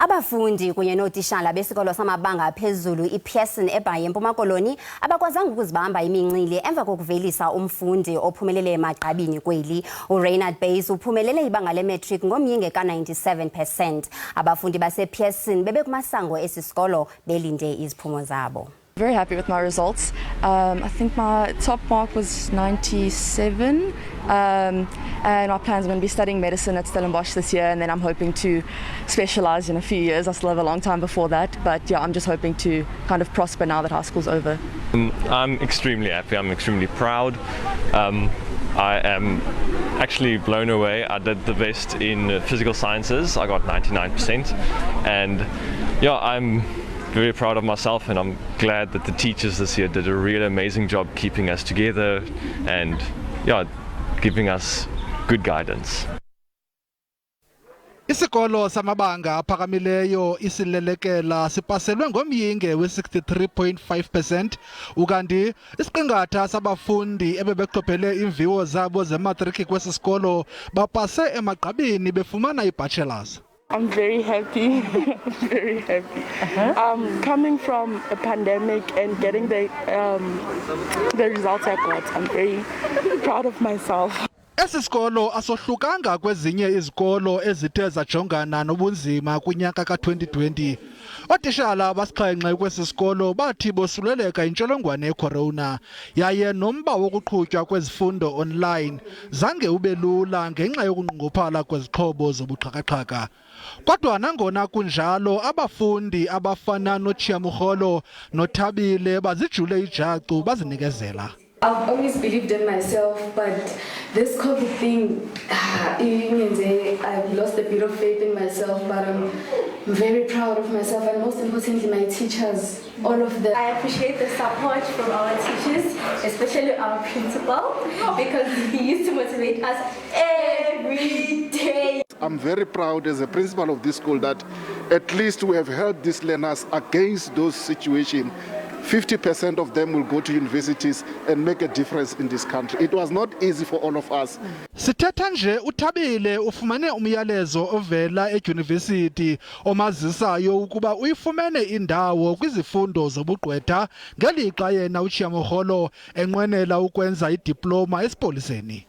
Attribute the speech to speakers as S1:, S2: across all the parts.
S1: Abafundi kunye nootiishala besikolo samabanga aphezulu iPearson eBhayi eMpuma Koloni abakwazanga ukuzibamba yimincili emva kokuvelisa umfundi ophumelele emagqabini kweli. UReynhard Buys uphumelele ibanga leMatriki ngomyinge ka-97%. Abafundi basePearson bebekumasango esisikolo belinde iziphumo zabo.
S2: Very happy with my results. I think my top mark was 97, and my plans are going to be studying medicine at Stellenbosch this year, and then I'm hoping to specialize in a few years. I still have a long time before that, but yeah, I'm just hoping to kind of prosper now that high school's over.
S3: I'm extremely happy. I'm extremely proud. I am actually blown away. I did the best in physical sciences. I got 99%, and yeah, I'm very proud of myself, and I'm glad that the teachers this year did a really amazing job keeping us together and giving us good guidance.
S4: Isikolo samabanga aphakamileyo isilelekela sipaselwe ngomyinge we-63.5%, ukanti isiqingatha sabafundi ebebeqophele imviwo zabo zeMatriki kwesisikolo bapase emagqabini befumana ibachelors.
S5: I'm very happy, very happy. Coming from a pandemic and getting the results I got, I'm very proud of myself.
S4: Esisikolo asohlukanga kwezinye izikolo ezithe zajongana nobunzima kunyaka ka-2020. Ootishala abasixhenxe kwesisikolo bathi bosuleleka intsholongwane yecorona, yaye nomba wokuqhutywa kwezifundo online zange ube lula ngenxa yokunqongophala kwezixhobo zobuxhakaxhaka. Kodwa nangona kunjalo abafundi abafana noChiamugolo noThabile bazijule ijacu bazinikezela.
S6: I've always believed in myself, but this COVID thing, I've lost a bit of faith in myself, but I'm very proud of myself, and most importantly, my teachers, all of them.
S7: I appreciate the support from our teachers, especially our principal, because he used to motivate us every day.
S8: I'm very proud as a principal of this school that at least we have helped these learners against those situations. 50% of them will go to universities and make a difference in this country. It was not easy for all of us.
S4: Sithetha nje uThabile ufumane umyalezo ovela edyunivesithi omazisayo ukuba uyifumene indawo kwizifundo zobugqwetha ngelixa yena uChiamugolo enqwenela ukwenza idiploma esipoliseni.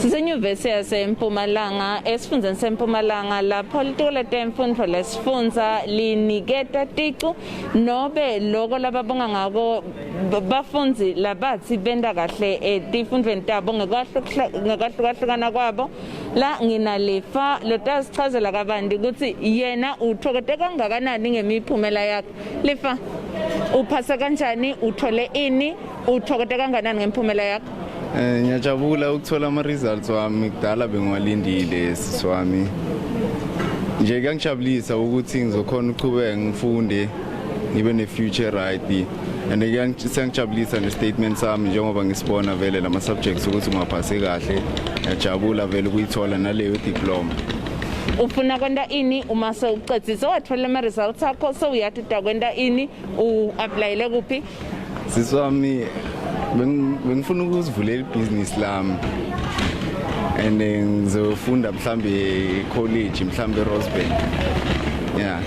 S9: Sisenyuvesi yaseMpumalanga esifundeni seMpumalanga lapho litiko letemfundo lesifundza liniketa ticu nobe loko lababonga ngako bafundzi labatsi benta kahle tifundweni tabo ngekahlukahlukana kwabo. La nginalifa lotasichazela kabanti ukuthi yena uthokote kangakanani ngemiphumela yakhe. Lifa uphasa kanjani, uthole ini, uthokote kangakanani ngemiphumela yakhe?
S10: Ngiyajabula ukuthola ama-results wami kudala bengiwalindile siswami. Nje kuyangijabulisa ukuthi ngizokhona ukuqhubeka ngifunde ngibe ne-future right, and siyangijabulisa ne-statement sami njengoba ngisibona vele lama subjects ukuthi ungaphase kahle. Ngiyajabula vele ukuyithola naleyo diploma.
S9: Ufuna kwenda ini uma sewucedzise wathola ama-results akho sewuyathi kwenda ini u-aplayele kuphi?
S10: Siswami bengifuna ukuzivulela ibhizinisi lami, and ngizofunda mhlambe college mhlambe Rosebank. Yeah.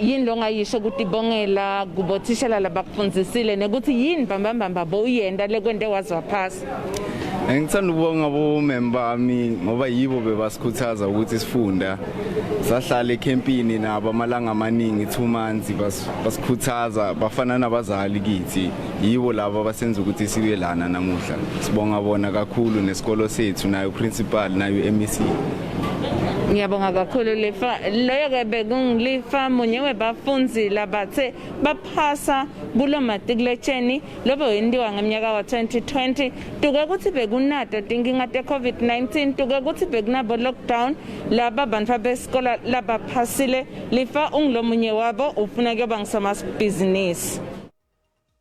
S9: Yini lo ngayisho ukuthi bongela kubotishala labakufundzisile nekuthi yini bambambamba boyenda lekwente waziwaphasa?
S10: Ngithanda ukubonga bomember bami ngoba yibo bebasikhuthaza ukuthi sifunda. Sahlala ecampini nabo amalanga amaningi 2 months basikhuthaza bafana nabazali kithi. Yibo labo abasenza ukuthi sibe lana namuhla. Sibonga bona kakhulu nesikolo sethu nayo principal nayo MEC.
S9: Ngiyabonga kakhulu lifa loyo ke bekungilifa munye webafundzi labathe baphasa kulo matriculation lobe wendiwa ngeminyaka wa 2020 tuke ukuthi bekunado tinkinga te COVID-19 tuke ukuthi bekunabo lockdown laba bantu besikolo labaphasile lifa ungilomunye wabo ufuna kuyoba ngisamabhizinisi.